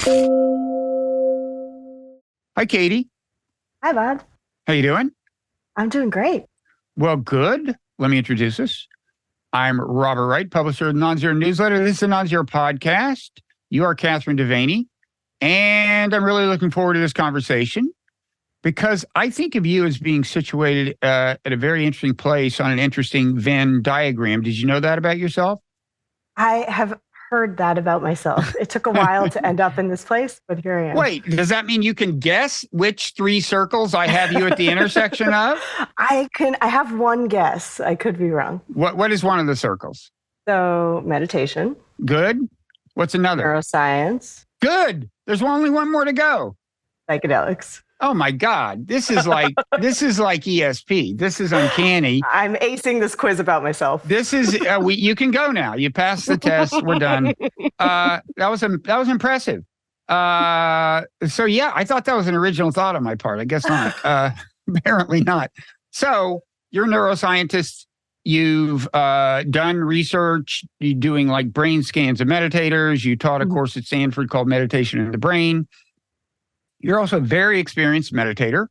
Hi, Kati. Hi, Bob. How you doing? I'm doing great. Well, good. Let me introduce us. I'm Robert Wright, publisher of the Nonzero newsletter. This is the Nonzero podcast. You are Kathryn Devaney, and I'm really looking forward to this conversation because I think of you as being situated at a very interesting place on an interesting Venn diagram. Did you know that about yourself? I have heard that about myself. It took a while to end up in this place, but here I am. Wait, does that mean you can guess which three circles I have you at the intersection of? I have one guess. I could be wrong. What is one of the circles? So meditation. Good. What's another? Neuroscience. Good. There's only one more to go. Psychedelics. Oh my God. This is like ESP. This is uncanny. I'm acing this quiz about myself. This is you can go now. You passed the test. We're done. That was impressive. So yeah, I thought that was an original thought on my part. I guess not. Apparently not. So you're a neuroscientist. You've done research. You're doing like brain scans of meditators. You taught a course at Stanford called Meditation in the Brain. You're also a very experienced meditator,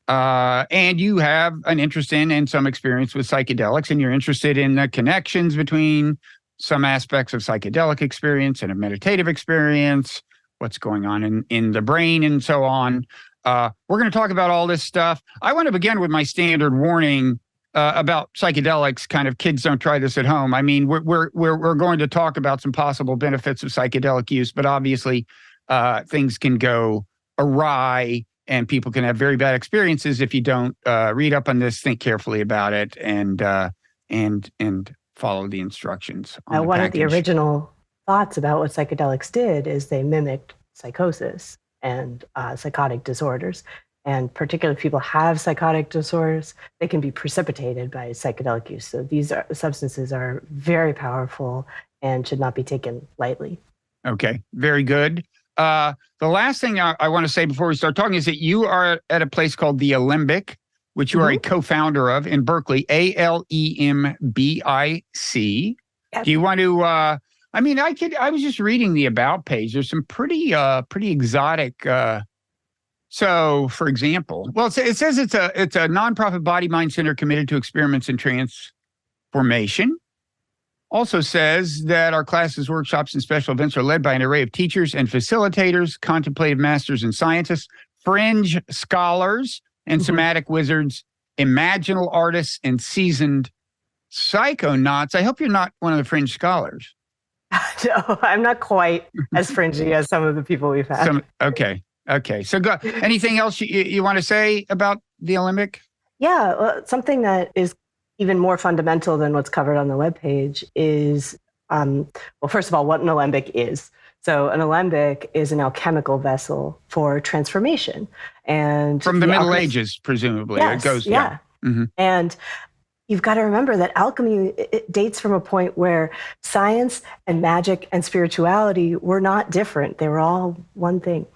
and you have an interest in and some experience with psychedelics, and you're interested in the connections between some aspects of psychedelic experience and a meditative experience, what's going on in the brain, and so on. We're going to talk about all this stuff. I want to begin with my standard warning about psychedelics. Kind of, kids, don't try this at home. I mean, we're going to talk about some possible benefits of psychedelic use, but obviously, things can go awry and people can have very bad experiences if you don't read up on this, think carefully about it, and follow the instructions. One of the original thoughts about what psychedelics did is they mimicked psychosis and psychotic disorders. And particularly if people have psychotic disorders, they can be precipitated by psychedelic use. So these substances are very powerful and should not be taken lightly. Okay, very good. The last thing I want to say before we start talking is that you are at a place called the Alembic, which you are a co-founder of in Berkeley, Alembic. Yep. Do you want to, I was just reading the About page. There's some pretty exotic, so for example, well, it says it's a nonprofit body mind center committed to experiments in transformation. Also says that our classes, workshops, and special events are led by an array of teachers and facilitators, contemplative masters and scientists, fringe scholars and somatic wizards, imaginal artists, and seasoned psychonauts. I hope you're not one of the fringe scholars. No, I'm not quite as fringy as some of the people we've had. Okay. So go. Anything else you want to say about the Alembic? Yeah, well, something that is even more fundamental than what's covered on the webpage is, well, first of all, what an alembic is. So an alembic is an alchemical vessel for transformation. And from the Middle Ages, presumably. Yes, it goes, yeah. Mm-hmm. And you've got to remember that alchemy, it dates from a point where science and magic and spirituality were not different. They were all one thing.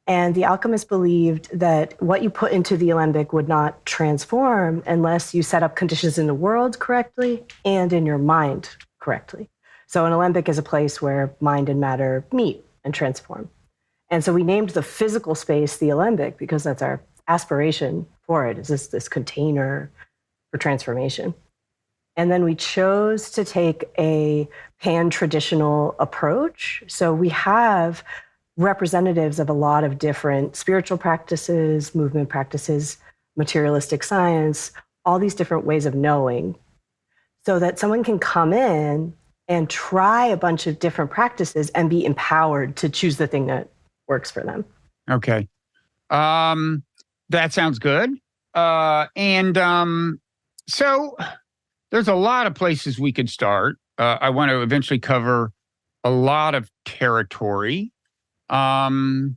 And the alchemists believed that what you put into the alembic would not transform unless you set up conditions in the world correctly and in your mind correctly. So an alembic is a place where mind and matter meet and transform. And so we named the physical space the alembic because that's our aspiration for it, is this container for transformation. And then we chose to take a pan-traditional approach. So we have representatives of a lot of different spiritual practices, movement practices, materialistic science, all these different ways of knowing, so that someone can come in and try a bunch of different practices and be empowered to choose the thing that works for them. Okay. That sounds good. So there's a lot of places we could start. I want to eventually cover a lot of territory. Maybe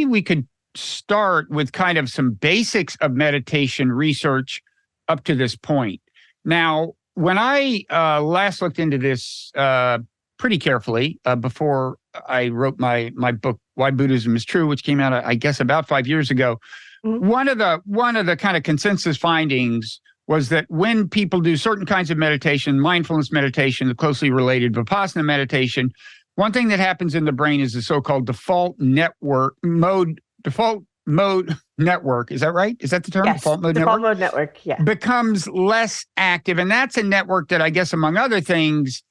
we could start with kind of some basics of meditation research up to this point. Now, when I last looked into this pretty carefully before I wrote my book, Why Buddhism is True, which came out, I guess, about 5 years ago, one of the kind of consensus findings was that when people do certain kinds of meditation, mindfulness meditation, the closely related Vipassana meditation, one thing that happens in the brain is the so-called default mode network. Is that right? Is that the term? Yes, Default mode network, yeah. Becomes less active. And that's a network that I guess, among other things,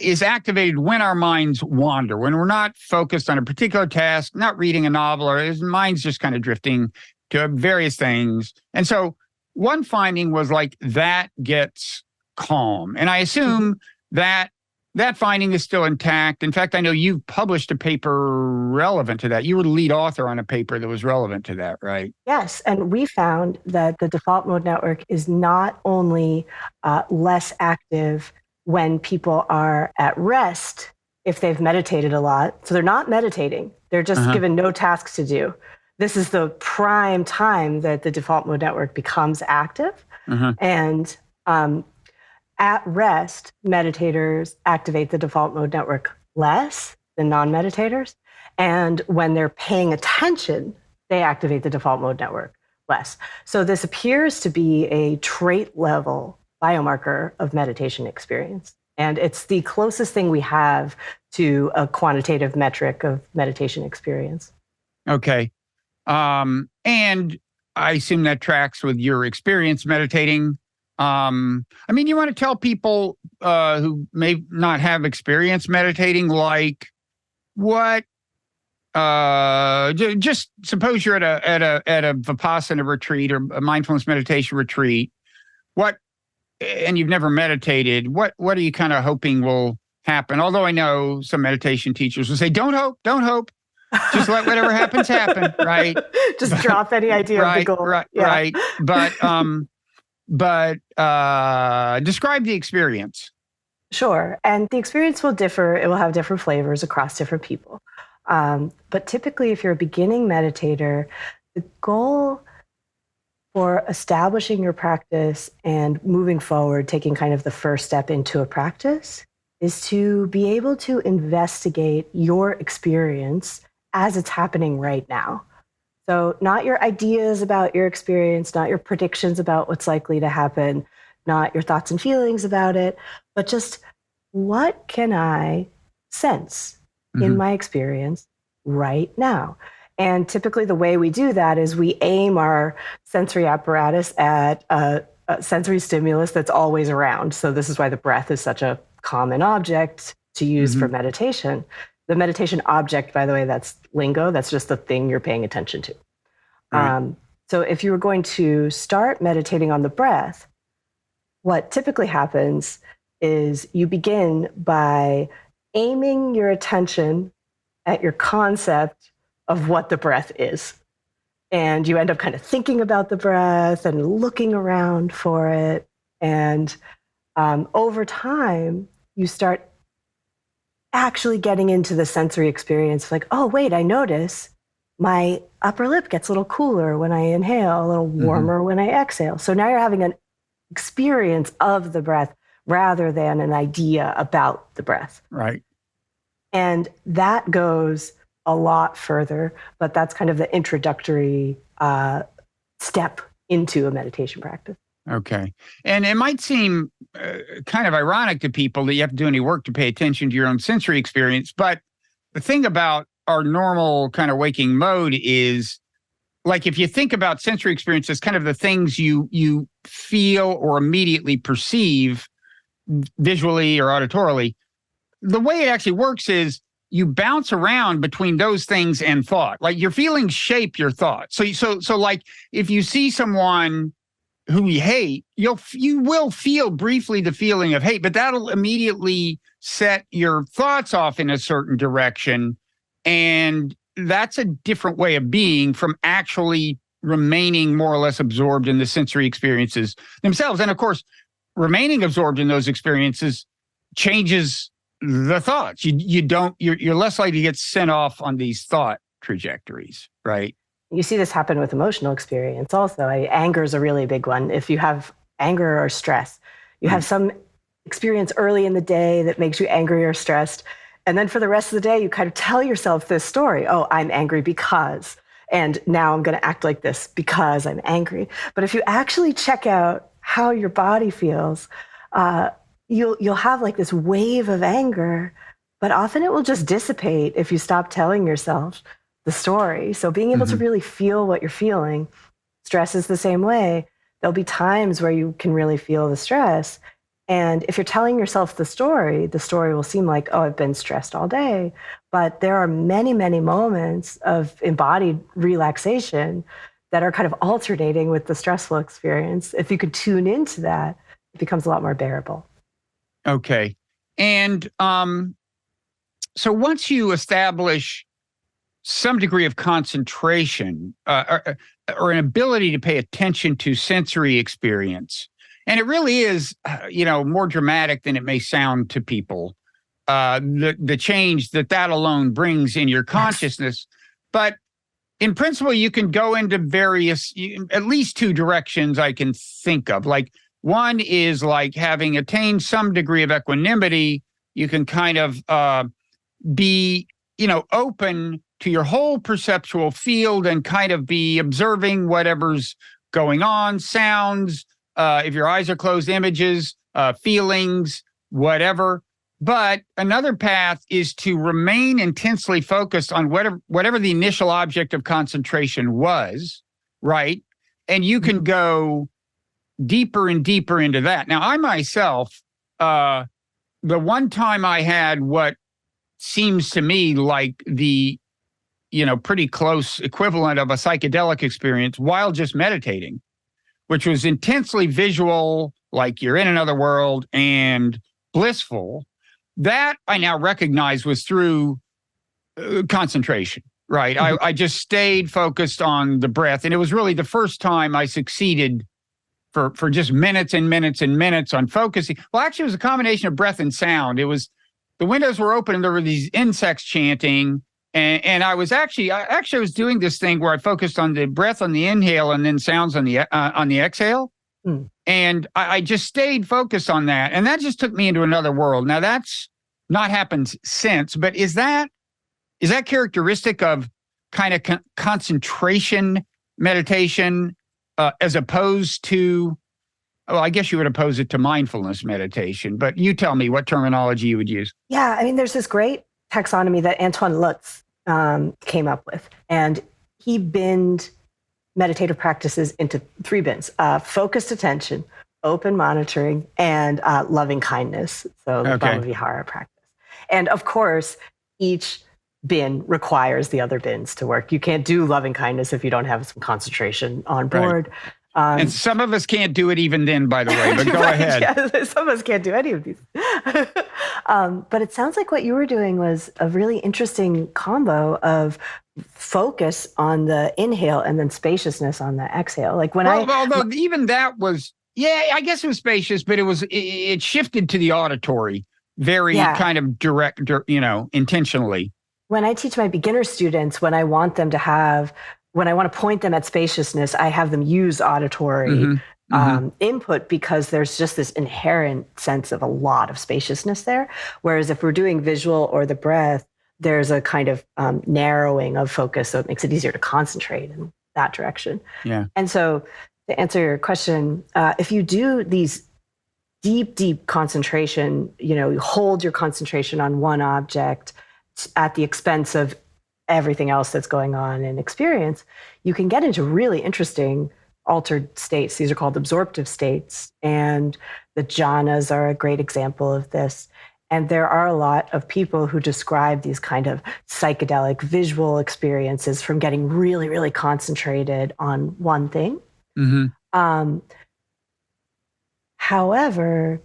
is activated when our minds wander, when we're not focused on a particular task, not reading a novel, or his mind's just kind of drifting to various things. And so one finding was like that gets calm. And I assume that finding is still intact. In fact, I know you've published a paper relevant to that. You were the lead author on a paper that was relevant to that, right? Yes. And we found that the default mode network is not only less active when people are at rest, if they've meditated a lot. So they're not meditating. They're just given no tasks to do. This is the prime time that the default mode network becomes active. And at rest, meditators activate the default mode network less than non-meditators. And when they're paying attention, they activate the default mode network less. So this appears to be a trait level biomarker of meditation experience. And it's the closest thing we have to a quantitative metric of meditation experience. Okay. And I assume that tracks with your experience meditating. I mean, you want to tell people who may not have experience meditating, like what, just suppose you're at a Vipassana retreat or a mindfulness meditation retreat, and you've never meditated, what are you kind of hoping will happen? Although I know some meditation teachers will say, don't hope. Just let whatever happens happen, right? Just drop any idea of the goal. Right. But describe the experience. Sure. And the experience will differ. It will have different flavors across different people. But typically, if you're a beginning meditator, the goal for establishing your practice and moving forward, taking kind of the first step into a practice, is to be able to investigate your experience as it's happening right now. So not your ideas about your experience, not your predictions about what's likely to happen, not your thoughts and feelings about it, but just what can I sense in my experience right now? And typically the way we do that is we aim our sensory apparatus at a sensory stimulus that's always around. So this is why the breath is such a common object to use for meditation. The meditation object, by the way, that's lingo. That's just the thing you're paying attention to. Right. So if you were going to start meditating on the breath, what typically happens is you begin by aiming your attention at your concept of what the breath is. And you end up kind of thinking about the breath and looking around for it. And over time, you start actually getting into the sensory experience. Like, oh, wait, I notice my upper lip gets a little cooler when I inhale, a little warmer when I exhale. So now you're having an experience of the breath rather than an idea about the breath. Right. And that goes a lot further, but that's kind of the introductory step into a meditation practice. Okay. And it might seem kind of ironic to people that you have to do any work to pay attention to your own sensory experience. But the thing about our normal kind of waking mode is, like, if you think about sensory experience as kind of the things you feel or immediately perceive visually or auditorily, the way it actually works is you bounce around between those things and thought. Like, your feelings shape your thoughts. So like, if you see someone who you hate, you will feel briefly the feeling of hate, but that'll immediately set your thoughts off in a certain direction. And that's a different way of being from actually remaining more or less absorbed in the sensory experiences themselves. And of course, remaining absorbed in those experiences changes the thoughts. You're less likely to get sent off on these thought trajectories, right? You see this happen with emotional experience also. Anger is a really big one. If you have anger or stress, you have some experience early in the day that makes you angry or stressed. And then for the rest of the day, you kind of tell yourself this story. Oh, I'm angry because, and now I'm going to act like this because I'm angry. But if you actually check out how your body feels, you'll have like this wave of anger but often it will just dissipate if you stop telling yourself the story. So being able to really feel what you're feeling. Stress is the same way. There'll be times where you can really feel the stress. And if you're telling yourself the story will seem like, oh, I've been stressed all day. But there are many, many moments of embodied relaxation that are kind of alternating with the stressful experience. If you could tune into that, it becomes a lot more bearable. Okay. And so once you establish some degree of concentration or an ability to pay attention to sensory experience, and it really is, more dramatic than it may sound to people, the change that alone brings in your consciousness. But in principle, you can go into at least two directions I can think of. Like one is like having attained some degree of equanimity, you can kind of be, open to your whole perceptual field and kind of be observing whatever's going on, sounds, if your eyes are closed, images, feelings, whatever. But another path is to remain intensely focused on whatever the initial object of concentration was, right? And you can go deeper and deeper into that. Now, I myself, the one time I had what seems to me like the, pretty close equivalent of a psychedelic experience while just meditating, which was intensely visual, like you're in another world, and blissful. That I now recognize was through concentration, right? I just stayed focused on the breath. And it was really the first time I succeeded for just minutes and minutes and minutes on focusing. Well, actually, it was a combination of breath and sound. It was, the windows were open and there were these insects chanting. And I was I was doing this thing where I focused on the breath on the inhale and then sounds on the exhale. And I just stayed focused on that. And that just took me into another world. Now, that's not happened since, but is that characteristic of kind of concentration meditation as opposed to, well, I guess you would oppose it to mindfulness meditation, but you tell me what terminology you would use. Yeah, I mean, there's this great taxonomy that Antoine Lutz came up with, and he binned meditative practices into 3 bins: focused attention, open monitoring, and loving kindness. So the Brahma Vihara practice. And of course, each bin requires the other bins to work. You can't do loving kindness if you don't have some concentration on board. Right. And some of us can't do it even then, by the way, but go ahead. Yeah, some of us can't do any of these. But it sounds like what you were doing was a really interesting combo of focus on the inhale and then spaciousness on the exhale. Like although even that was, I guess it was spacious, but it shifted to the auditory very kind of direct, intentionally. When I teach my beginner students, when I want to point them at spaciousness, I have them use auditory input, because there's just this inherent sense of a lot of spaciousness there. Whereas if we're doing visual or the breath, there's a kind of narrowing of focus, so it makes it easier to concentrate in that direction. Yeah. And so to answer your question, if you do these deep concentration, you hold your concentration on one object at the expense of everything else that's going on in experience, you can get into really interesting altered states. These are called absorptive states. And the jhanas are a great example of this. And there are a lot of people who describe these kind of psychedelic visual experiences from getting really, really concentrated on one thing. However,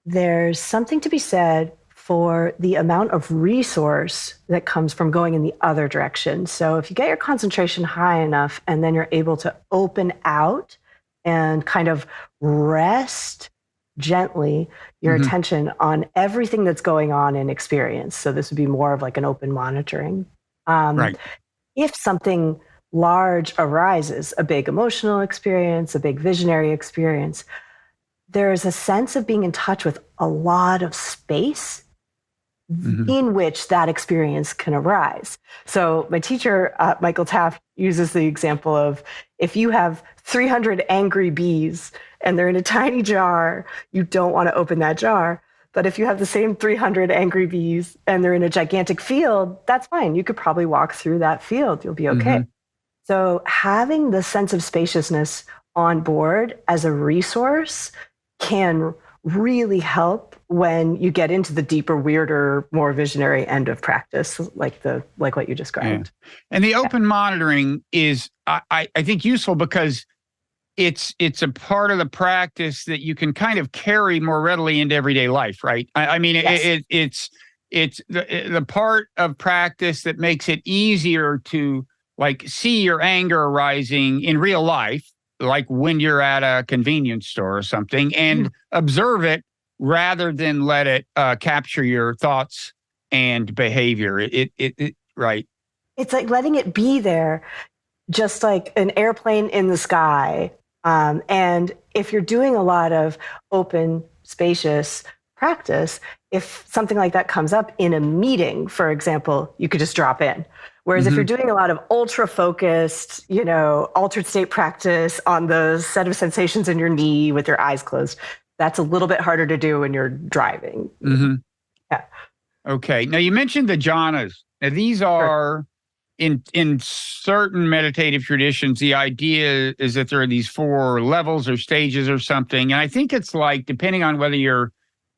there's something to be said for the amount of resource that comes from going in the other direction. So if you get your concentration high enough and then you're able to open out and kind of rest gently your attention on everything that's going on in experience. So this would be more of like an open monitoring. Right. If something large arises, a big emotional experience, a big visionary experience, there is a sense of being in touch with a lot of space in which that experience can arise. So my teacher, Michael Taft, uses the example of if you have 300 angry bees and they're in a tiny jar, you don't want to open that jar. But if you have the same 300 angry bees and they're in a gigantic field, that's fine. You could probably walk through that field. You'll be okay. Mm-hmm. So having the sense of spaciousness on board as a resource can really help when you get into the deeper, weirder, more visionary end of practice, like what you described. Yeah. And the open monitoring is, I think, useful because it's a part of the practice that you can kind of carry more readily into everyday life, right? I mean, yes. It's the part of practice that makes it easier to like see your anger arising in real life, like when you're at a convenience store or something, and observe it rather than let it capture your thoughts and behavior. Right. It's like letting it be there, just like an airplane in the sky. And if you're doing a lot of open, spacious practice, if something like that comes up in a meeting, for example, you could just drop in. Whereas if you're doing a lot of ultra focused, altered state practice on the set of sensations in your knee with your eyes closed, that's a little bit harder to do when you're driving. Mm-hmm. Yeah. Okay. Now you mentioned the jhanas. Now these are in certain meditative traditions, the idea is that there are these 4 levels or stages or something. And I think it's like, depending on whether you're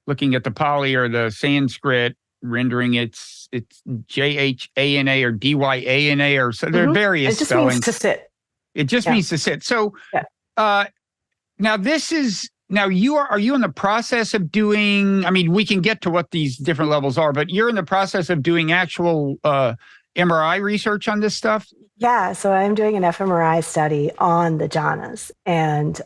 looking at the Pali or the Sanskrit rendering, it's JHANA or DYANA or so. There are various spellings. It just means to sit. It just means to sit. So now are you in the process of doing, I mean, we can get to what these different levels are, but you're in the process of doing actual MRI research on this stuff? Yeah, so I'm doing an fMRI study on the jhanas. And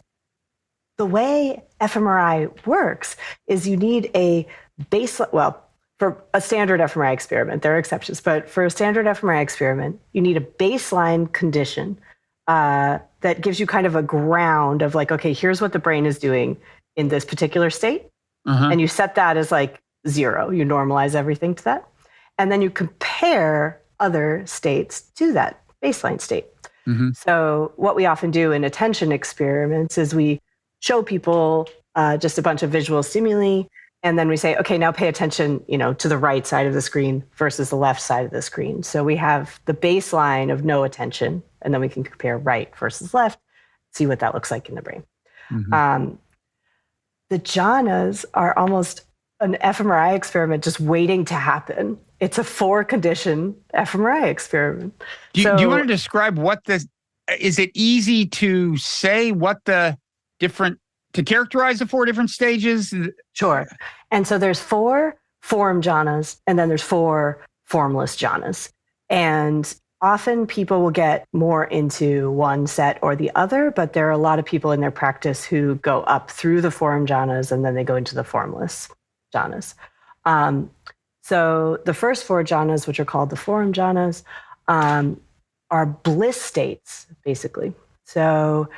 the way fMRI works is you need a baseline, well, for a standard fMRI experiment, there are exceptions, but for a standard fMRI experiment, you need a baseline condition that gives you kind of a ground of like, okay, here's what the brain is doing in this particular state. And you set that as like 0. You normalize everything to that. And then you compare other states to that baseline state. So what we often do in attention experiments is we show people just a bunch of visual stimuli, and then we say, okay, now pay attention, to the right side of the screen versus the left side of the screen. So we have the baseline of no attention, and then we can compare right versus left, see what that looks like in the brain. The jhanas are almost an fMRI experiment just waiting to happen. It's a 4-condition fMRI experiment. Do you want to describe what this, is it easy to say what to characterize the 4 different stages? Sure. And so there's 4 form jhanas, and then there's 4 formless jhanas. And often people will get more into one set or the other, but there are a lot of people in their practice who go up through the form jhanas and then they go into the formless jhanas. So the first 4 jhanas, which are called the form jhanas, are bliss states, basically. So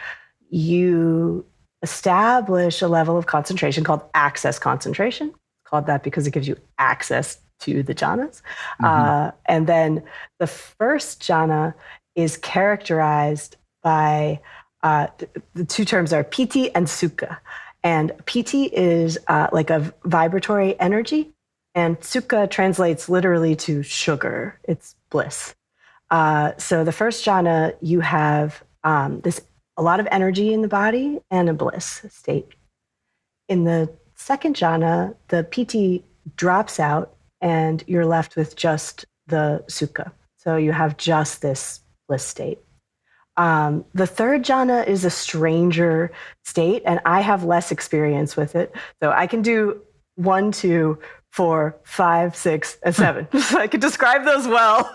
you establish a level of concentration called access concentration. It's called that because it gives you access to the jhanas. And then the first jhana is characterized by, the 2 terms are piti and sukha. And piti is like a vibratory energy, and sukha translates literally to sugar. It's bliss. So the first jhana, you have a lot of energy in the body and a bliss state. In the second jhana, the piti drops out and you're left with just the sukha. So you have just this bliss state. The third jhana is a stranger state, and I have less experience with it. So I can do 1, 2, 4, 5, 6, and 7. So I could describe those well.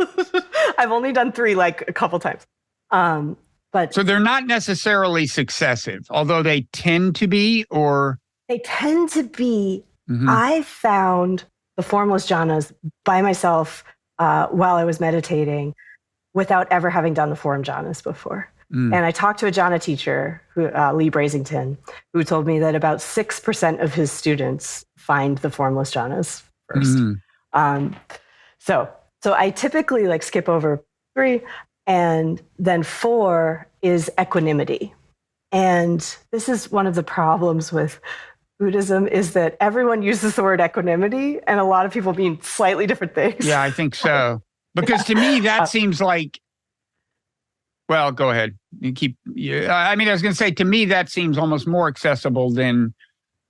I've only done 3 like a couple times. But so they're not necessarily successive, although they tend to be, or? They tend to be. I found the formless jhanas by myself while I was meditating without ever having done the form jhanas before. And I talked to a jhana teacher, Lee Brasington, who told me that about 6% of his students find the formless jhanas first. So I typically like skip over 3, and then 4 is equanimity. And this is one of the problems with Buddhism is that everyone uses the word equanimity, and a lot of people mean slightly different things. Yeah, I think so. Because to me, that seems like, well, go ahead. I mean, I was going to say, to me, that seems almost more accessible than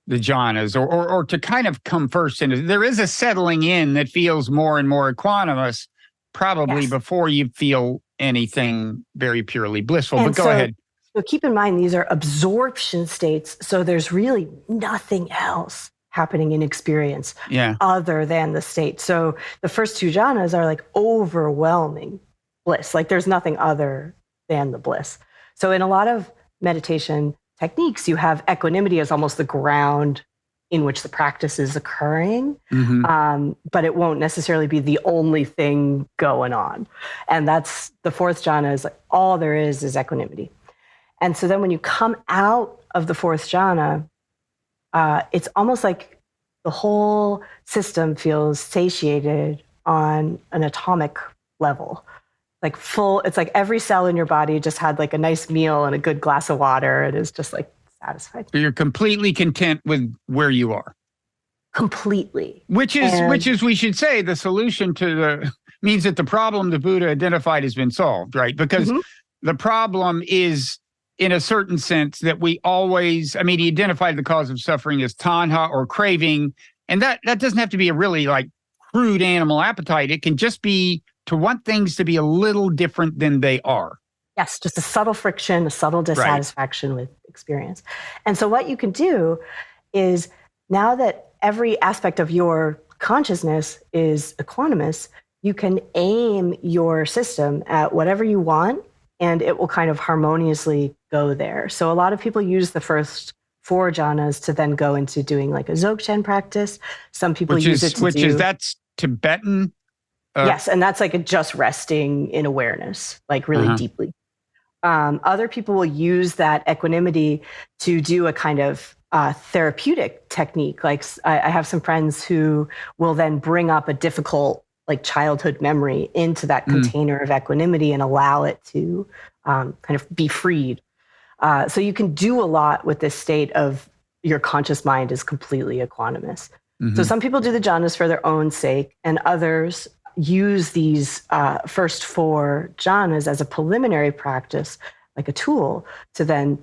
the jhanas, or to kind of come first. And there is a settling in that feels more and more equanimous, probably before you feel anything very purely blissful. And but go ahead. So keep in mind, these are absorption states. So there's really nothing else happening in experience other than the state. So the first two jhanas are like overwhelming bliss. Like there's nothing other than the bliss. So in a lot of meditation techniques, you have equanimity as almost the ground in which the practice is occurring, but it won't necessarily be the only thing going on. And that's the fourth jhana, is like all there is equanimity. And so then when you come out of the fourth jhana, it's almost like the whole system feels satiated on an atomic level. Like full, it's like every cell in your body just had like a nice meal and a good glass of water and is just like satisfied. So you're completely content with where you are. Completely. Which is, we should say, the solution to means that the problem the Buddha identified has been solved, right? Because the problem is, in a certain sense, that we always, I mean, he identified the cause of suffering as tanha, or craving. And that doesn't have to be a really like crude animal appetite. It can just be to want things to be a little different than they are. Yes, just a subtle friction, a subtle dissatisfaction with experience. And so what you can do is, now that every aspect of your consciousness is equanimous, you can aim your system at whatever you want, and it will kind of harmoniously go there. So a lot of people use the first four jhanas to then go into doing like a Dzogchen practice. Some people use it to that's Tibetan. Yes, and that's like just resting in awareness, like really deeply. Other people will use that equanimity to do a kind of therapeutic technique. Like I have some friends who will then bring up a difficult like childhood memory into that container of equanimity and allow it to kind of be freed. So you can do a lot with this state of your conscious mind is completely equanimous. So some people do the jhanas for their own sake, and others use these first four jhanas as a preliminary practice, like a tool to then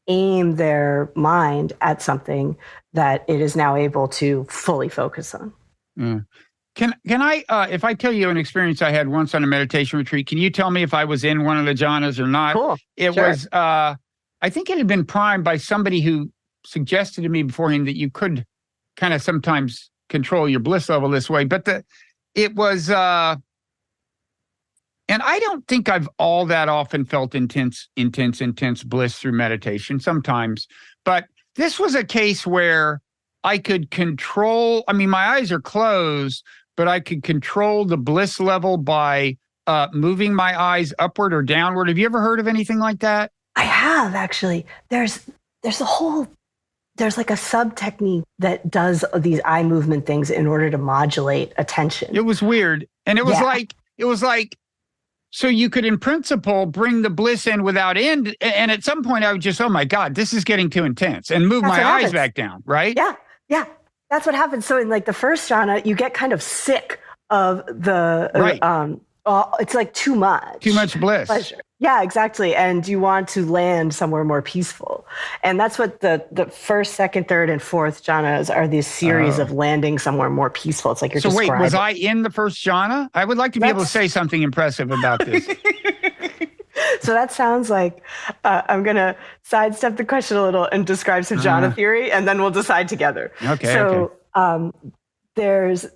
aim their mind at something that it is now able to fully focus on. Can I, if I tell you an experience I had once on a meditation retreat, can you tell me if I was in one of the jhanas or not? Cool. It was, I think it had been primed by somebody who suggested to me beforehand that you could kind of sometimes control your bliss level this way, but it was, and I don't think I've all that often felt intense bliss through meditation, sometimes, but this was a case where I could control, I mean, my eyes are closed, but I could control the bliss level by moving my eyes upward or downward. Have you ever heard of anything like that? I have, actually. There's like a sub technique that does these eye movement things in order to modulate attention. It was weird. And it was like, so you could, in principle, bring the bliss in without end. And at some point I would just, oh my God, this is getting too intense, and move my eyes back down, right? Yeah. That's what happens. So in like the first jhana, you get kind of sick of the, it's like too much bliss. Pleasure. Yeah, exactly. And you want to land somewhere more peaceful. And that's what the first, second, third, and fourth jhanas are, these series of landing somewhere more peaceful. It's like you're describing. So wait, was I in the first jhana? I would like to be able to say something impressive about this. So that sounds like I'm going to sidestep the question a little and describe some jhana theory, and then we'll decide together. Okay. So there's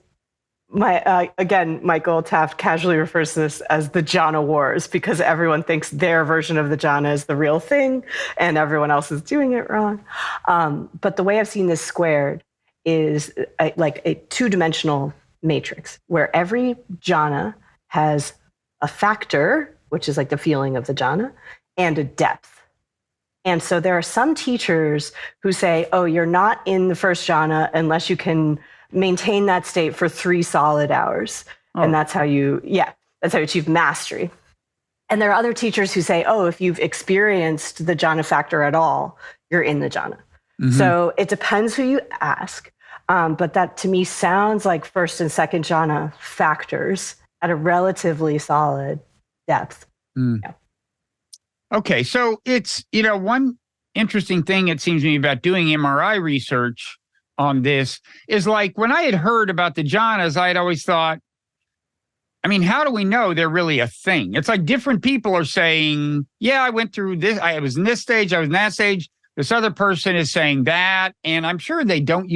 again, Michael Taft casually refers to this as the jhana wars, because everyone thinks their version of the jhana is the real thing and everyone else is doing it wrong. But the way I've seen this squared is like a two-dimensional matrix where every jhana has a factor, which is like the feeling of the jhana, and a depth. And so there are some teachers who say, oh, you're not in the first jhana unless you can maintain that state for 3 solid hours. And that's how you achieve mastery. And there are other teachers who say, oh, if you've experienced the jhana factor at all, you're in the jhana. So it depends who you ask. But that to me sounds like first and second jhana factors at a relatively solid depth. Yeah. Okay. So it's, one interesting thing it seems to me about doing MRI research on this is like when I had heard about the jhanas, I had always thought, how do we know they're really a thing? It's like different people are saying, yeah, I went through this. I was in this stage. I was in that stage. This other person is saying that. And I'm sure they don't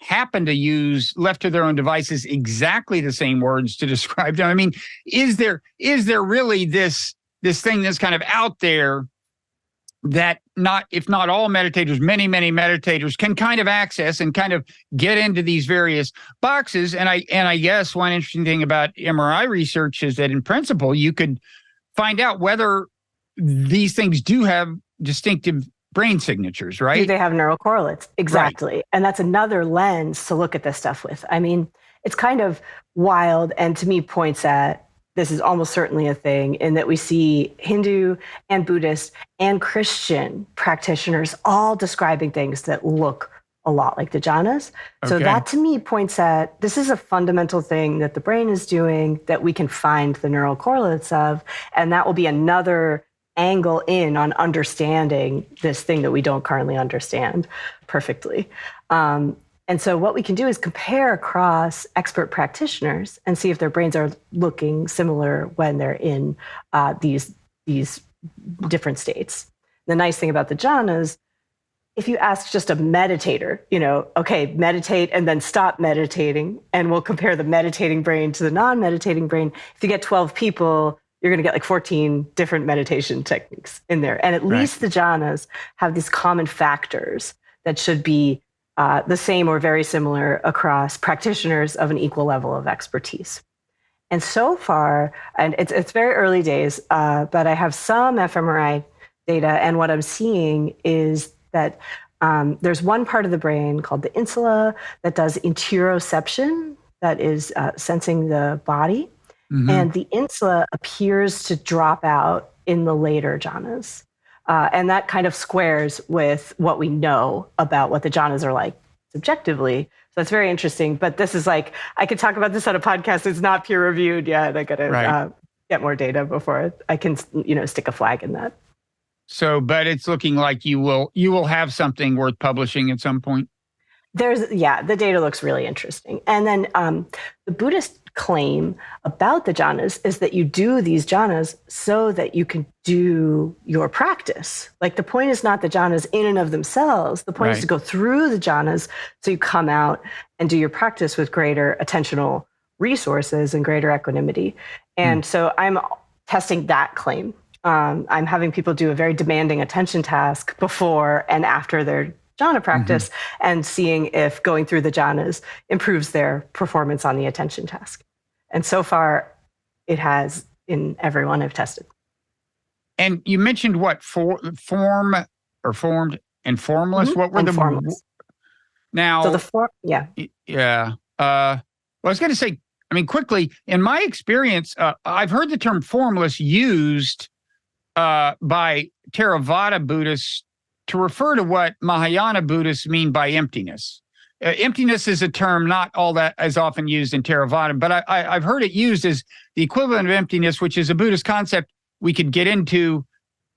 happen to use left to their own devices exactly the same words to describe them. Is there really this thing that's kind of out there that if not all meditators, many, many meditators can kind of access and kind of get into these various boxes. And I guess one interesting thing about MRI research is that in principle, you could find out whether these things do have distinctive brain signatures, right? Do they have neural correlates? Exactly. Right. And that's another lens to look at this stuff with. It's kind of wild and to me points at this is almost certainly a thing in that we see Hindu and Buddhist and Christian practitioners all describing things that look a lot like the jhanas. Okay. So that to me points at this is a fundamental thing that the brain is doing that we can find the neural correlates of. And that will be another angle in on understanding this thing that we don't currently understand perfectly. And so what we can do is compare across expert practitioners and see if their brains are looking similar when they're in these different states. The nice thing about the jhanas, if you ask just a meditator, okay, meditate and then stop meditating, and we'll compare the meditating brain to the non-meditating brain. If you get 12 people, you're going to get like 14 different meditation techniques in there. And at least the jhanas have these common factors that should be the same or very similar across practitioners of an equal level of expertise. And so far, and it's very early days, but I have some fMRI data, and what I'm seeing is that there's one part of the brain called the insula that does interoception, that is sensing the body. And the insula appears to drop out in the later jhanas. And that kind of squares with what we know about what the jhanas are like subjectively. So it's very interesting. But this is like, I could talk about this on a podcast. It's not peer reviewed yet. I got to get more data before I can, stick a flag in that. So, but it's looking like you will have something worth publishing at some point. The data looks really interesting. And then the Buddhist claim about the jhanas is that you do these jhanas so that you can do your practice. Like the point is not the jhanas in and of themselves. The point is to go through the jhanas so you come out and do your practice with greater attentional resources and greater equanimity. And so I'm testing that claim. I'm having people do a very demanding attention task before and after their jhana practice and seeing if going through the jhanas improves their performance on the attention task. And so far, it has in everyone I've tested. And you mentioned what, form or formed and formless? What were the formless? Now? So the form, yeah. Yeah. Well, I was going to say, quickly, in my experience, I've heard the term formless used by Theravada Buddhists to refer to what Mahayana Buddhists mean by emptiness. Emptiness is a term not all that as often used in Theravada, but I've heard it used as the equivalent of emptiness, which is a Buddhist concept we could get into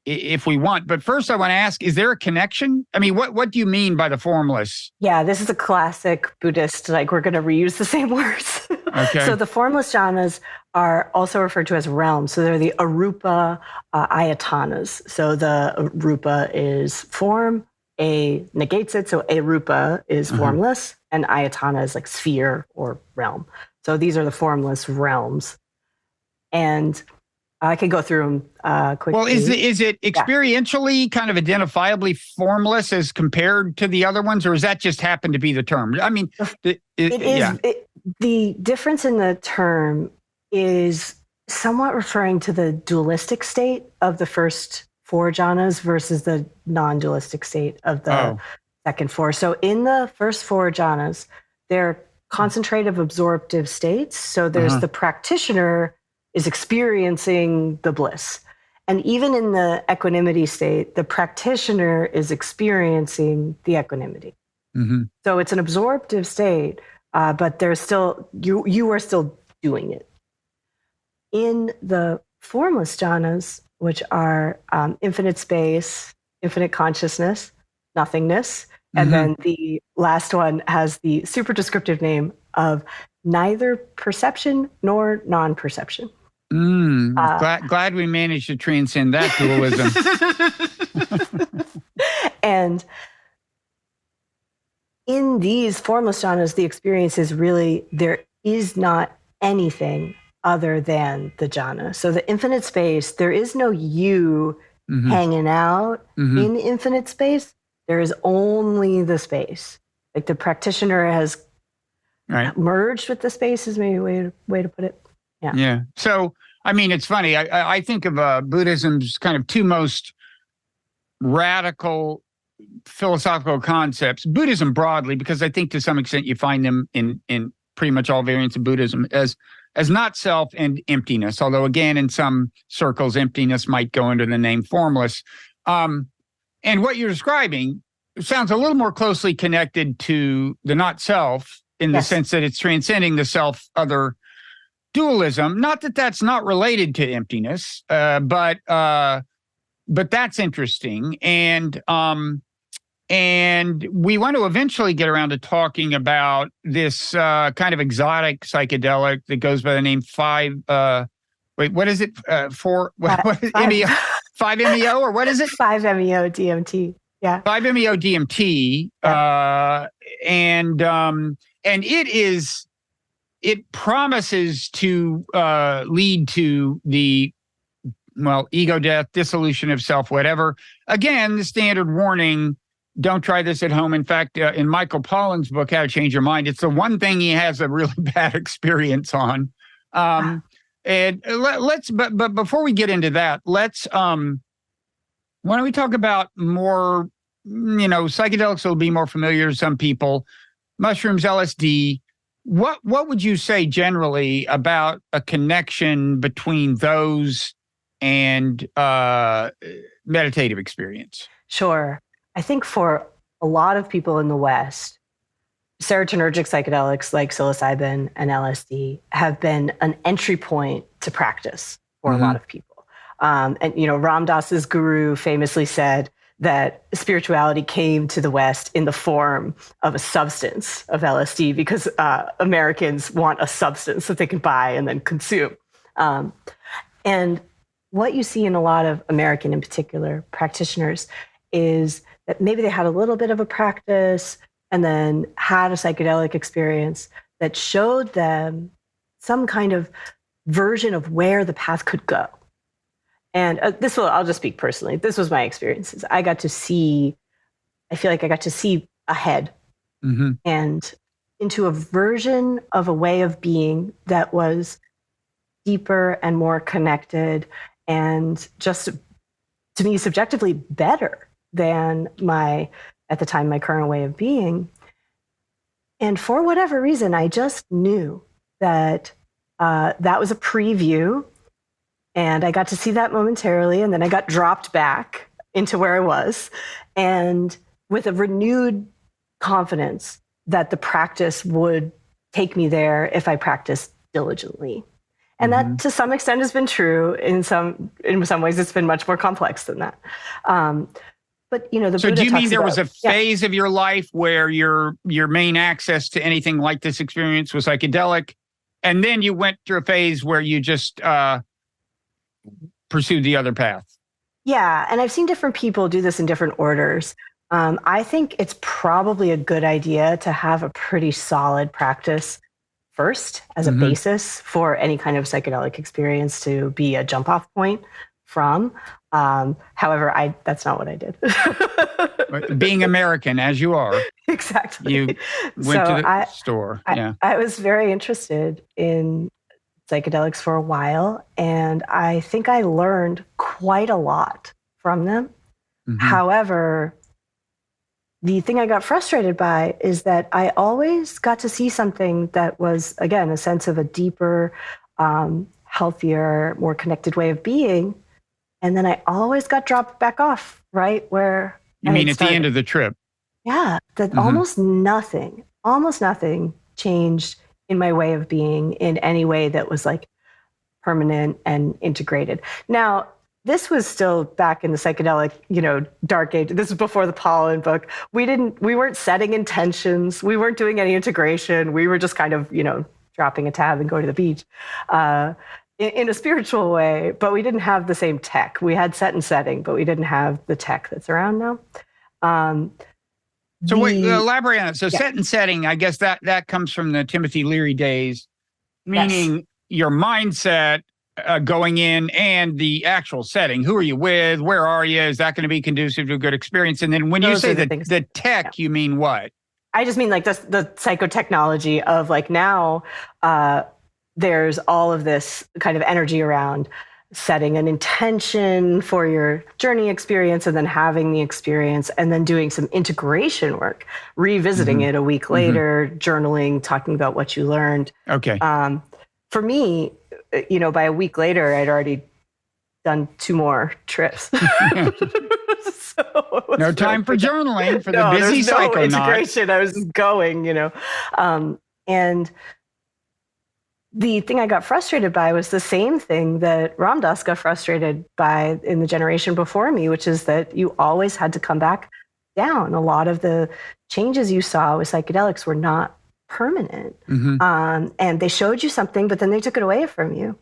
if we want. But first I want to ask, is there a connection? What do you mean by the formless? Yeah, this is a classic Buddhist, we're going to reuse the same words. Okay. So the formless jhanas are also referred to as realms. So they're the arupa ayatanas. So the arupa is form, A negates it. So arupa is formless, and ayatana is like sphere or realm. So these are the formless realms. And I can go through them quickly. Well, is it experientially kind of identifiably formless as compared to the other ones, or does that just happen to be the term? The difference in the term is somewhat referring to the dualistic state of the first four jhanas versus the non-dualistic state of the second four. So in the first four jhanas, they're concentrative absorptive states. So there's the practitioner is experiencing the bliss. And even in the equanimity state, the practitioner is experiencing the equanimity. Mm-hmm. So it's an absorptive state, but there's still, you are still doing it. In the formless jhanas, which are infinite space, infinite consciousness, nothingness, and then the last one has the super descriptive name of neither perception nor non-perception. Glad we managed to transcend that dualism. And in these formless jhanas, the experience is really, there is not anything other than the jhana. So the infinite space, there is no you hanging out in infinite space. There is only the space. Like the practitioner has merged with the space is maybe a way to put it. Yeah. Yeah. So, I mean, it's funny. I think of Buddhism's kind of two most radical philosophical concepts, Buddhism broadly, because I think to some extent you find them in pretty much all variants of Buddhism as not self and emptiness. Although again, in some circles, emptiness might go under the name formless. And what you're describing sounds a little more closely connected to the not self in the sense that it's transcending the self-other dualism. Not that that's not related to emptiness, but that's interesting. And we want to eventually get around to talking about this kind of exotic psychedelic that goes by the name 5-MeO? What is it? 5-MeO or what is it? 5-MeO DMT. Yeah. 5-MeO DMT. Yeah. And it promises to lead to the, ego death, dissolution of self, whatever. Again, the standard warning, don't try this at home. In fact, in Michael Pollan's book, How to Change Your Mind, it's the one thing he has a really bad experience on. And but before we get into that, let's, why don't we talk about more, psychedelics will be more familiar to some people, mushrooms, LSD. What would you say generally about a connection between those and meditative experience? Sure. I think for a lot of people in the West, serotonergic psychedelics like psilocybin and LSD have been an entry point to practice for a lot of people. And Ram Dass's guru famously said that spirituality came to the West in the form of a substance of LSD because Americans want a substance that they can buy and then consume. And what you see in a lot of American, in particular, practitioners is that maybe they had a little bit of a practice and then had a psychedelic experience that showed them some kind of version of where the path could go. And I'll just speak personally. This was my experiences. I feel like I got to see ahead and into a version of a way of being that was deeper and more connected and just, to me, subjectively better than at the time, my current way of being. And for whatever reason, I just knew that that was a preview. And I got to see that momentarily, and then I got dropped back into where I was, and with a renewed confidence that the practice would take me there if I practiced diligently. And that, to some extent, has been true. In some ways, it's been much more complex than that. But the Buddha. So, do you mean there was a phase of your life where your main access to anything like this experience was psychedelic, and then you went through a phase where you just pursued the other path? Yeah, and I've seen different people do this in different orders. I think it's probably a good idea to have a pretty solid practice first as a basis for any kind of psychedelic experience to be a jump-off point from. However, that's not what I did. Being American, as you are. Exactly. You went to the store. I was very interested in psychedelics for a while, and I think I learned quite a lot from them. However, the thing I got frustrated by is that I always got to see something that was, again, a sense of a deeper, healthier, more connected way of being. And then I always got dropped back off right where you I mean had at started. the end of the trip? Yeah, that almost nothing changed in my way of being in any way that was like permanent and integrated. Now, this was still back in the psychedelic, dark age. This was before the pollen book. We weren't setting intentions. We weren't doing any integration. We were just kind of, dropping a tab and going to the beach in a spiritual way, but we didn't have the same tech. We had set and setting, but we didn't have the tech that's around now. So wait, elaborate on it. So Yeah. set and setting, I guess that comes from the Timothy Leary days, meaning your mindset going in and the actual setting. Who are you with? Where are you? Is that going to be conducive to a good experience? And then when you say the tech, you mean what? I just mean like the psychotechnology of like now there's all of this kind of energy around setting an intention for your journey experience and then having the experience and then doing some integration work, revisiting it a week later, journaling, talking about what you learned. Okay. For me, by a week later, I'd already done 2 more trips. So no time for journaling for the busy psychonaut. Integration. I was just going, and the thing I got frustrated by was the same thing that Ram Dass got frustrated by in the generation before me, which is that you always had to come back down. A lot of the changes you saw with psychedelics were not permanent. And they showed you something, but then they took it away from you.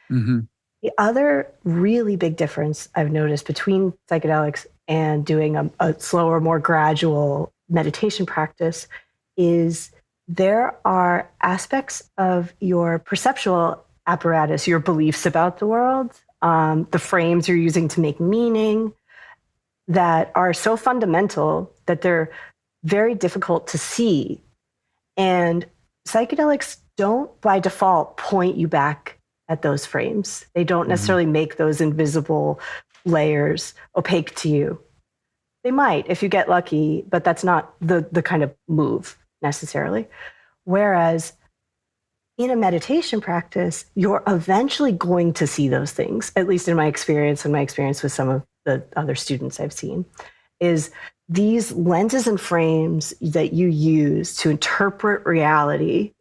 The other really big difference I've noticed between psychedelics and doing a slower, more gradual meditation practice is there are aspects of your perceptual apparatus, your beliefs about the world, the frames you're using to make meaning, that are so fundamental that they're very difficult to see. And psychedelics don't, by default, point you back at those frames. They don't necessarily make those invisible layers opaque to you. They might if you get lucky, but that's not the kind of move necessarily. Whereas in a meditation practice, you're eventually going to see those things, at least in my experience and my experience with some of the other students I've seen, is these lenses and frames that you use to interpret reality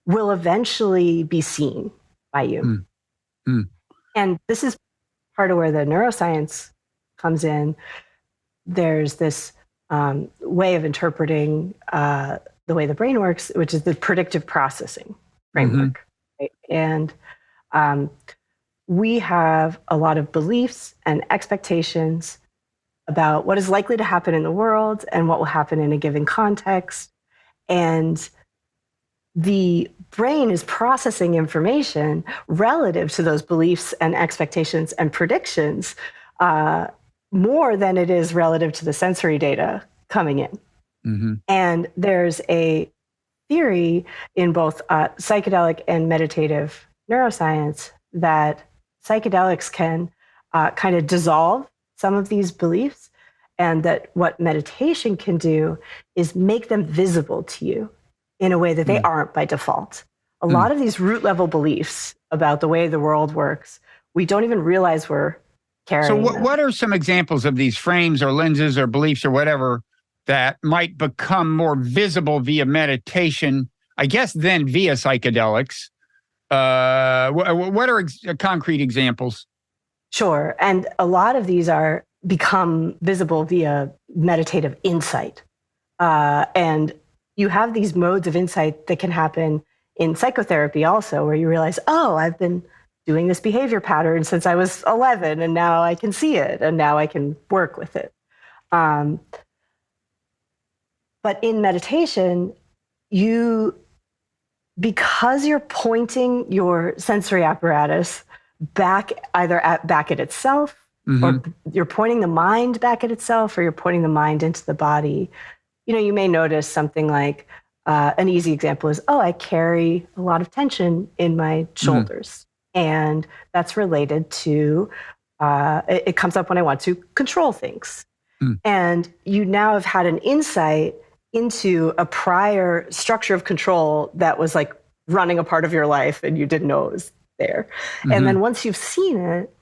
will eventually be seen by you. And this is part of where the neuroscience comes in. There's this way of interpreting the way the brain works, which is the predictive processing framework. Right? And we have a lot of beliefs and expectations about what is likely to happen in the world and what will happen in a given context. And the brain is processing information relative to those beliefs and expectations and predictions more than it is relative to the sensory data coming in. And there's a theory in both psychedelic and meditative neuroscience that psychedelics can kind of dissolve some of these beliefs, and that what meditation can do is make them visible to you in a way that they aren't by default. A lot of these root level beliefs about the way the world works, we don't even realize we're carrying. So what are some examples of these frames or lenses or beliefs or whatever that might become more visible via meditation, I guess, then via psychedelics? What are concrete examples? Sure. And a lot of these become visible via meditative insight. And you have these modes of insight that can happen in psychotherapy also, where you realize, oh, I've been doing this behavior pattern since I was 11, and now I can see it, and now I can work with it. But in meditation, because you're pointing your sensory apparatus back at itself, or you're pointing the mind back at itself, or you're pointing the mind into the body, you may notice something like an easy example is, I carry a lot of tension in my shoulders. And that's related to, it comes up when I want to control things. And you now have had an insight into a prior structure of control that was like running a part of your life and you didn't know it was there. And then once you've seen it,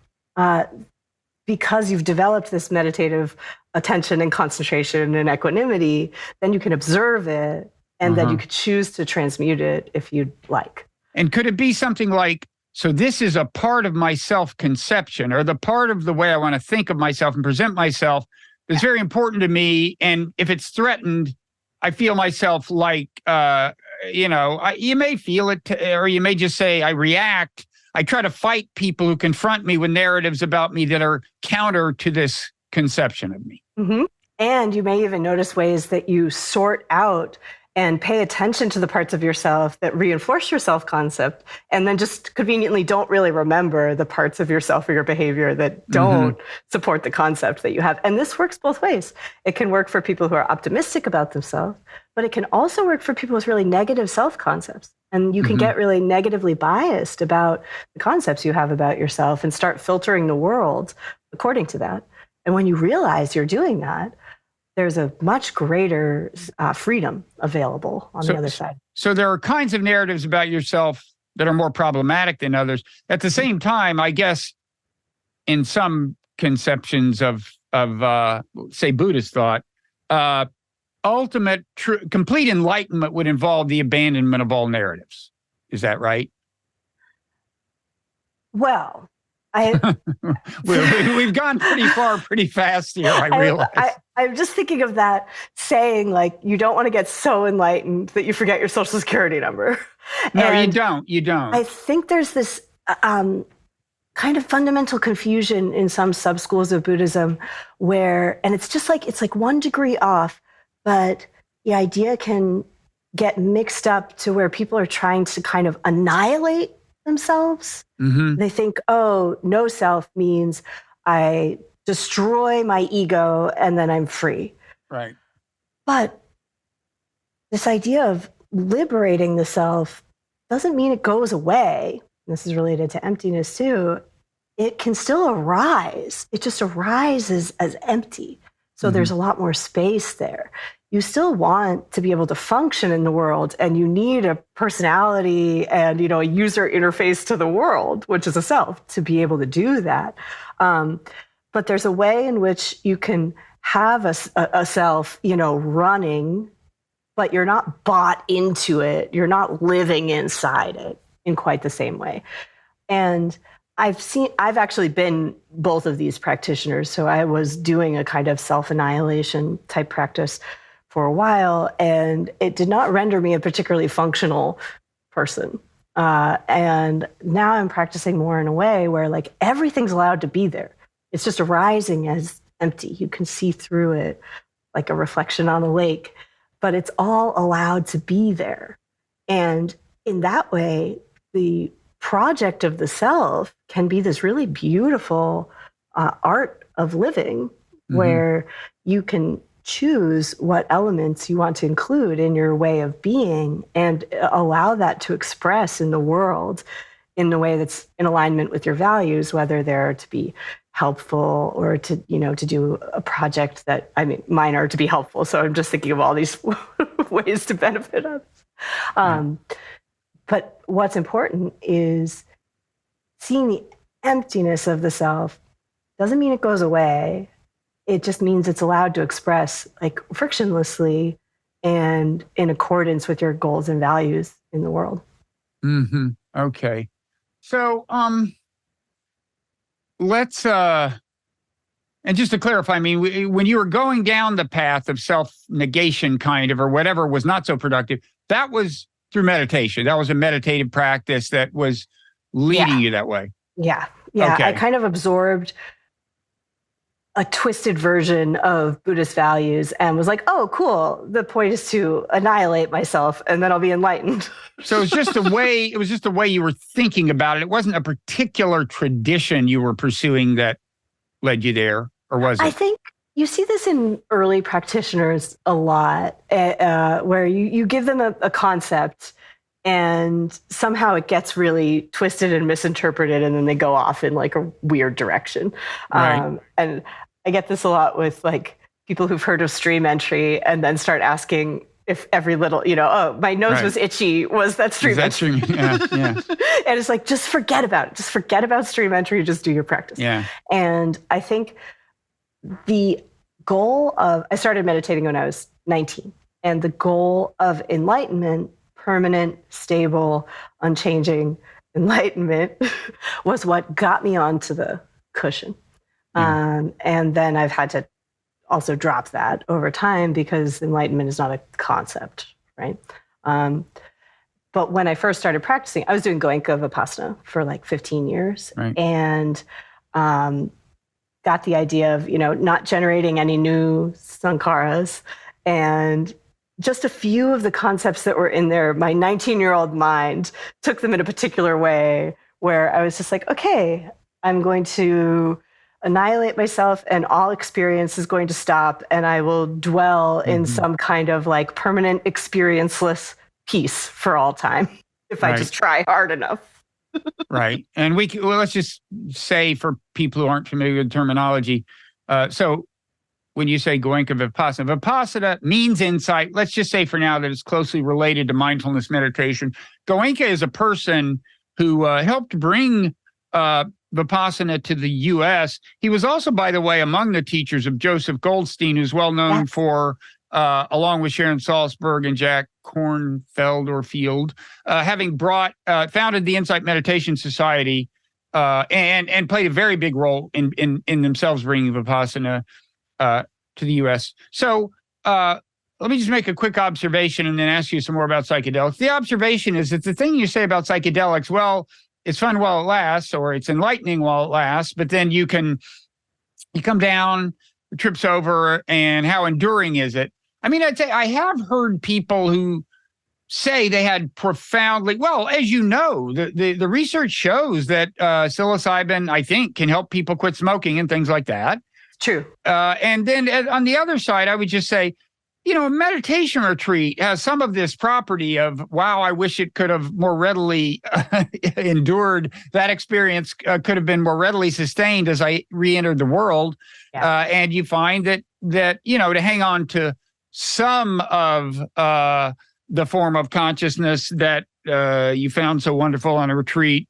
because you've developed this meditative attention and concentration and equanimity, then you can observe it, and then you could choose to transmute it if you'd like. And could it be something like, so this is a part of my self-conception, or the part of the way I want to think of myself and present myself that's very important to me, and if it's threatened, I feel myself like, you may feel it, or you may just say, I react. I try to fight people who confront me with narratives about me that are counter to this conception of me. Mm-hmm. And you may even notice ways that you sort out and pay attention to the parts of yourself that reinforce your self-concept, and then just conveniently don't really remember the parts of yourself or your behavior that don't support the concept that you have. And this works both ways. It can work for people who are optimistic about themselves, but it can also work for people with really negative self-concepts. And you can get really negatively biased about the concepts you have about yourself and start filtering the world according to that. And when you realize you're doing that, there's a much greater freedom available on the other side. So there are kinds of narratives about yourself that are more problematic than others. At the same time, I guess, in some conceptions of say, Buddhist thought, ultimate, complete enlightenment would involve the abandonment of all narratives. Is that right? Well, we've gone pretty far, pretty fast here, I realize. I'm just thinking of that saying, like, you don't want to get so enlightened that you forget your social security number. No, and you don't. I think there's this kind of fundamental confusion in some subschools of Buddhism where, and it's like 1 degree off, but the idea can get mixed up to where people are trying to kind of annihilate themselves. They think, oh, no self means I destroy my ego and then I'm free. Right. But this idea of liberating the self doesn't mean it goes away. This is related to emptiness too. It can still arise. It just arises as empty. So there's a lot more space there. You still want to be able to function in the world, and you need a personality and, a user interface to the world, which is a self, to be able to do that. But there's a way in which you can have a self, running, but you're not bought into it. You're not living inside it in quite the same way. And I've actually been both of these practitioners. So I was doing a kind of self-annihilation type practice for a while, and it did not render me a particularly functional person. And now I'm practicing more in a way where, like, everything's allowed to be there. It's just arising as empty. You can see through it like a reflection on a lake, but it's all allowed to be there. And in that way, the project of the self can be this really beautiful art of living where you can choose what elements you want to include in your way of being and allow that to express in the world in a way that's in alignment with your values, whether they're to be helpful or to do a project that, mine are to be helpful. So I'm just thinking of all these ways to benefit others. But what's important is seeing the emptiness of the self doesn't mean it goes away. It just means it's allowed to express, like, frictionlessly and in accordance with your goals and values in the world. Okay. So, let's, and just to clarify, when you were going down the path of self-negation kind of, or whatever was not so productive, that was through meditation. That was a meditative practice that was leading you that way. Yeah. Okay. I kind of absorbed a twisted version of Buddhist values and was like, oh, cool. The point is to annihilate myself and then I'll be enlightened. So it was just the way you were thinking about it. It wasn't a particular tradition you were pursuing that led you there, or was it? I think you see this in early practitioners a lot, where you give them a concept and somehow it gets really twisted and misinterpreted, and then they go off in like a weird direction. Right. And I get this a lot with, like, people who've heard of stream entry and then start asking if every little, oh, my nose was itchy, was that stream entry? Yeah. And it's like, just forget about it. Just forget about stream entry. Just do your practice. Yeah. And I think the goal of, I started meditating when I was 19. And the goal of enlightenment, permanent, stable, unchanging enlightenment, was what got me onto the cushion. And then I've had to also drop that over time because enlightenment is not a concept, right? But when I first started practicing, I was doing Goenka Vipassana for like 15 years, and got the idea of, not generating any new sankharas, and just a few of the concepts that were in there, my 19-year-old mind took them in a particular way where I was just like, okay, I'm going to annihilate myself and all experience is going to stop, and I will dwell in some kind of like permanent experienceless peace for all time if I just try hard enough. Right. And let's just say, for people who aren't familiar with terminology, so when you say Goenka Vipassana means insight. Let's just say for now that it's closely related to mindfulness meditation. Goenka is a person who helped bring Vipassana to the U.S. He was also, by the way, among the teachers of Joseph Goldstein, who's well known for, along with Sharon Salzberg and Jack Field, having founded the Insight Meditation Society, and played a very big role in themselves bringing Vipassana to the U.S. So let me just make a quick observation and then ask you some more about psychedelics. The observation is that the thing you say about psychedelics, well, it's fun while it lasts, or it's enlightening while it lasts, but then you come down, trips over, and how enduring is it? I mean, I'd say I have heard people who say they had profoundly, well, as you know, the research shows that psilocybin, I think, can help people quit smoking and things like that. True. And then on the other side, I would just say, a meditation retreat has some of this property of, wow, I wish it could have more readily endured. That experience could have been more readily sustained as I re-entered the world. Yeah. And you find that to hang on to some of the form of consciousness that you found so wonderful on a retreat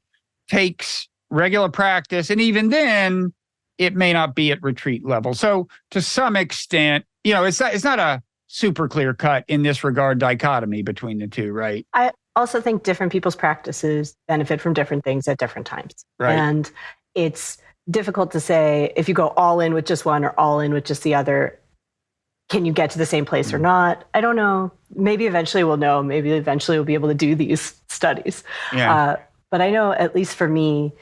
takes regular practice. And even then, it may not be at retreat level. So to some extent, it's not a super clear cut in this regard dichotomy between the two, right? I also think different people's practices benefit from different things at different times. Right. And it's difficult to say if you go all in with just one or all in with just the other, can you get to the same place or not? I don't know. Maybe eventually we'll know. Maybe eventually we'll be able to do these studies. Yeah. But I know, at least for me,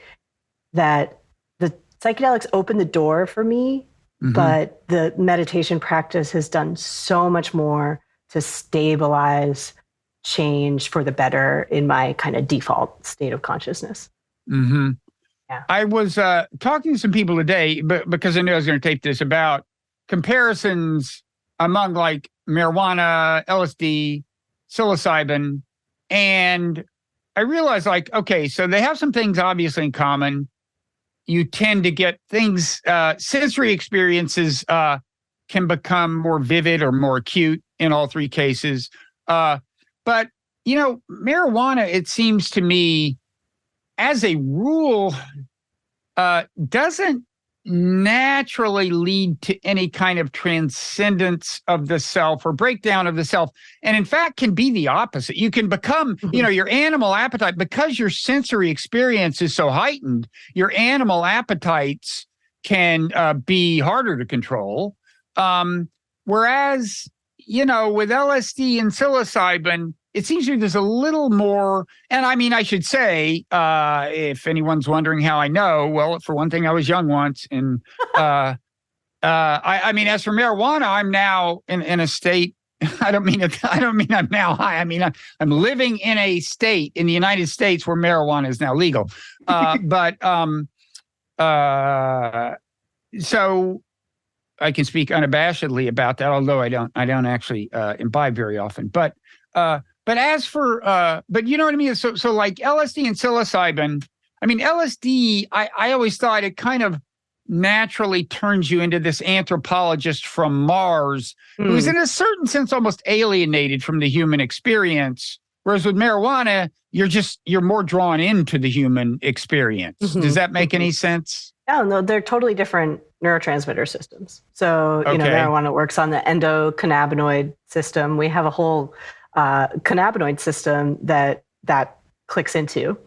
that the psychedelics opened the door for me, but the meditation practice has done so much more to stabilize change for the better in my kind of default state of consciousness. Yeah. I was talking to some people today, because I knew I was going to tape this, about comparisons among like marijuana, LSD, psilocybin, and I realized, like, okay, so they have some things obviously in common. You tend to get things, sensory experiences can become more vivid or more acute in all three cases. But, marijuana, it seems to me, as a rule, doesn't naturally lead to any kind of transcendence of the self or breakdown of the self. And in fact, can be the opposite. You can become, your animal appetite, because your sensory experience is so heightened, your animal appetites can be harder to control. Whereas, with LSD and psilocybin, it seems to me there's a little more, and I mean, I should say, if anyone's wondering how I know, well, for one thing, I was young once, and I mean, as for marijuana, I'm now in a state. I don't mean I'm now high. I mean, I'm living in a state in the United States where marijuana is now legal. So I can speak unabashedly about that, although I don't actually imbibe very often. But as for, but you know what I mean? So like LSD and psilocybin, I mean, LSD, I always thought it kind of naturally turns you into this anthropologist from Mars who's in a certain sense almost alienated from the human experience. Whereas with marijuana, you're more drawn into the human experience. Does that make any sense? Oh, no, they're totally different neurotransmitter systems. So, marijuana works on the endocannabinoid system. We have a whole cannabinoid system that clicks into.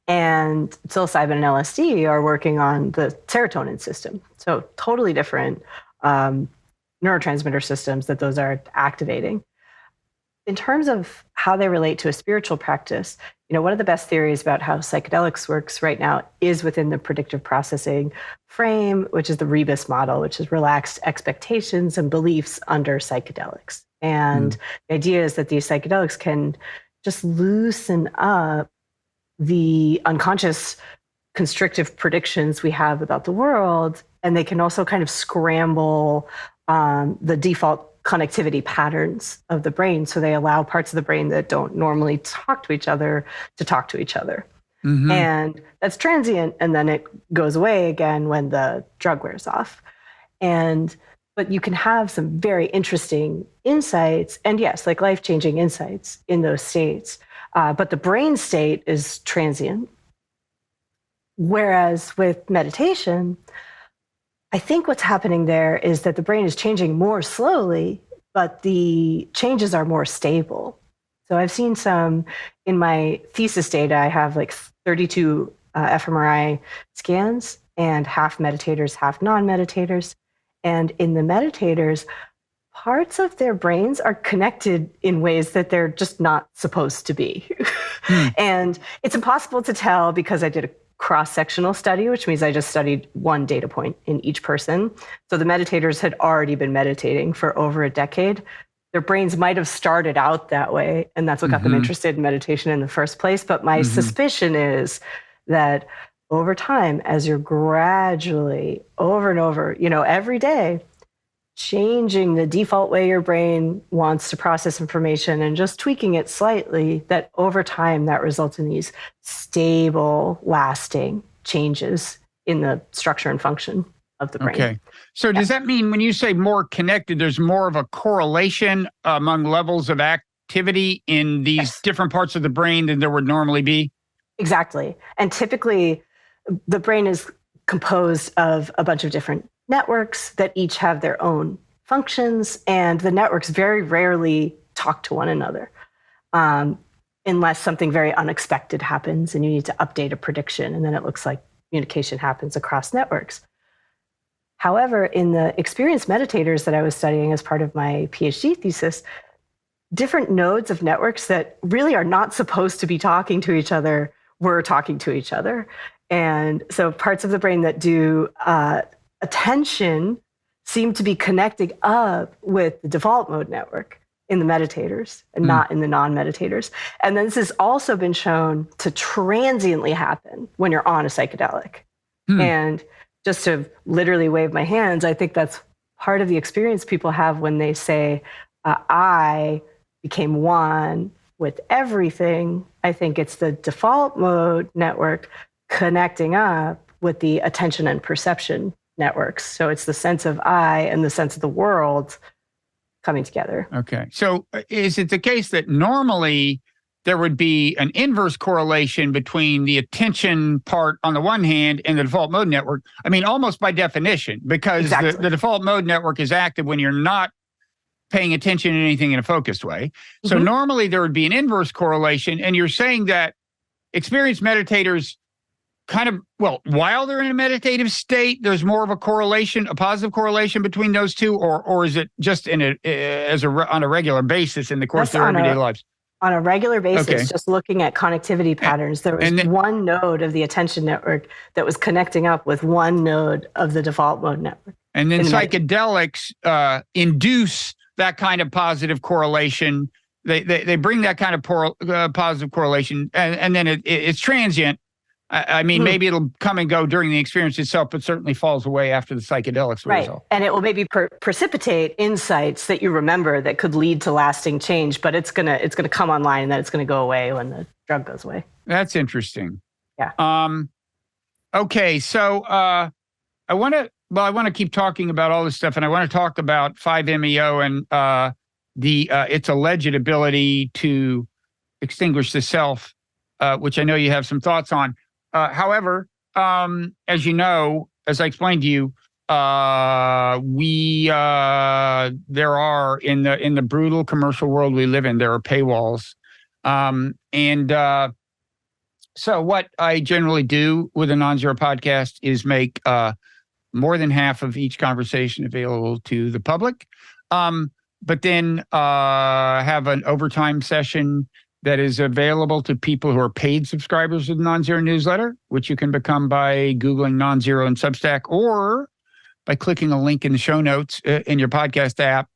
And psilocybin and LSD are working on the serotonin system. So totally different neurotransmitter systems that those are activating. In terms of how they relate to a spiritual practice, one of the best theories about how psychedelics works right now is within the predictive processing frame, which is the Rebus model, which is relaxed expectations and beliefs under psychedelics. And the idea is that these psychedelics can just loosen up the unconscious constrictive predictions we have about the world, and they can also kind of scramble the default connectivity patterns of the brain. So they allow parts of the brain that don't normally talk to each other to talk to each other. And that's transient, and then it goes away again when the drug wears off. But you can have some very interesting insights, and yes, like life-changing insights in those states. But the brain state is transient. Whereas with meditation, I think what's happening there is that the brain is changing more slowly, but the changes are more stable. So I've seen some in my thesis data. I have like 32 fMRI scans, and half meditators, half non-meditators. And in the meditators, parts of their brains are connected in ways that they're just not supposed to be. And it's impossible to tell because I did a cross-sectional study, which means I just studied one data point in each person. So the meditators had already been meditating for over a decade. Their brains might have started out that way, and that's what got them interested in meditation in the first place. But my suspicion is that over time, as you're gradually, over and over, every day, changing the default way your brain wants to process information and just tweaking it slightly, that over time that results in these stable, lasting changes in the structure and function of the brain. Okay. So does that mean when you say more connected, there's more of a correlation among levels of activity in these different parts of the brain than there would normally be? Exactly. And typically the brain is composed of a bunch of different networks that each have their own functions, and the networks very rarely talk to one another unless something very unexpected happens and you need to update a prediction, and then it looks like communication happens across networks. However, in the experienced meditators that I was studying as part of my PhD thesis, different nodes of networks that really are not supposed to be talking to each other were talking to each other. And so parts of the brain that do attention seem to be connecting up with the default mode network in the meditators and not in the non-meditators. And then this has also been shown to transiently happen when you're on a psychedelic. And just to literally wave my hands, I think that's part of the experience people have when they say, I became one with everything. I think it's the default mode network connecting up with the attention and perception networks. So it's the sense of I and the sense of the world coming together. Okay. So is it the case that normally there would be an inverse correlation between the attention part on the one hand and the default mode network? I mean, almost by definition, because the default mode network is active when you're not paying attention to anything in a focused way. So normally there would be an inverse correlation. And you're saying that experienced meditators kind of, while they're in a meditative state, there's more of a correlation, a positive correlation between those two, or is it just on a regular basis in the course of their everyday lives? On a regular basis, just looking at connectivity patterns, there was one node of the attention network that was connecting up with one node of the default mode network. And then psychedelics induce that kind of positive correlation. They bring that kind of positive correlation, and then it's transient. I mean, maybe it'll come and go during the experience itself, but certainly falls away after the psychedelics result. And it will maybe precipitate insights that you remember that could lead to lasting change, but it's gonna come online and then it's gonna go away when the drug goes away. That's interesting. Yeah. Okay, so I want to well, I want to keep talking about all this stuff, and I want to talk about 5-MeO and its alleged ability to extinguish the self, which I know you have some thoughts on. However, as you know, as I explained to you, there are in the brutal commercial world we live in, there are paywalls, so what I generally do with a Nonzero podcast is make more than half of each conversation available to the public, but then have an overtime session that is available to people who are paid subscribers of the Nonzero newsletter, which you can become by Googling Nonzero and Substack, or by clicking a link in the show notes in your podcast app.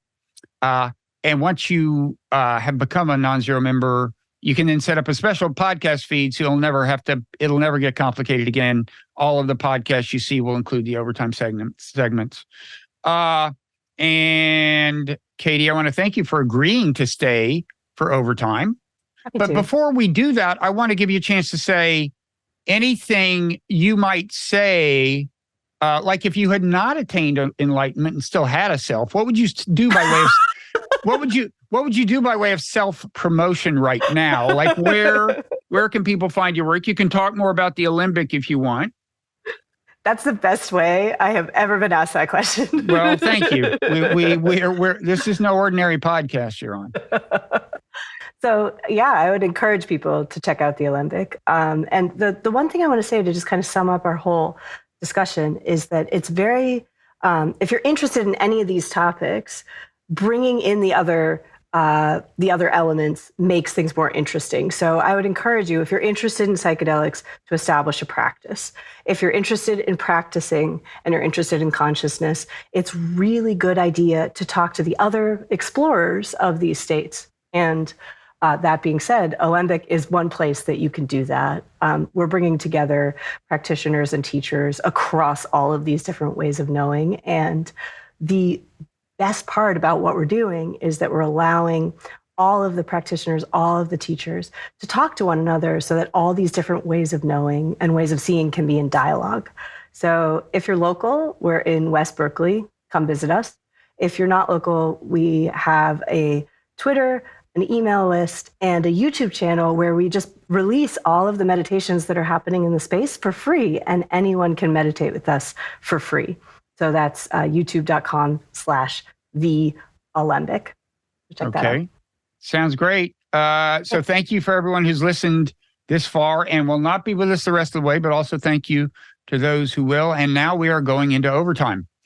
And once you have become a Nonzero member, you can then set up a special podcast feed, so it'll never get complicated again. All of the podcasts you see will include the overtime segments. And Kati, I want to thank you for agreeing to stay for overtime. But before we do that, I want to give you a chance to say anything you might say, like if you had not attained enlightenment and still had a self, what would you do by way of what would you do by way of self-promotion right now? Like where can people find your work? You can talk more about the Alembic if you want. That's the best way I have ever been asked that question. Well, thank you. We're this is no ordinary podcast you're on. So yeah, I would encourage people to check out the Alembic. And the one thing I want to say to just kind of sum up our whole discussion is that it's very, if you're interested in any of these topics, bringing in the other elements makes things more interesting. So I would encourage you, if you're interested in psychedelics, to establish a practice. If you're interested in practicing and you're interested in consciousness, it's really good idea to talk to the other explorers of these states. And that being said, Alembic is one place that you can do that. We're bringing together practitioners and teachers across all of these different ways of knowing. And the best part about what we're doing is that we're allowing all of the practitioners, all of the teachers to talk to one another so that all these different ways of knowing and ways of seeing can be in dialogue. So if you're local, we're in West Berkeley, come visit us. If you're not local, we have a Twitter, an email list, and a YouTube channel where we just release all of the meditations that are happening in the space for free, and anyone can meditate with us for free. So that's youtube.com/thealembic. Check that out. Sounds great. So thank you for everyone who's listened this far and will not be with us the rest of the way, but also thank you to those who will. And now we are going into overtime.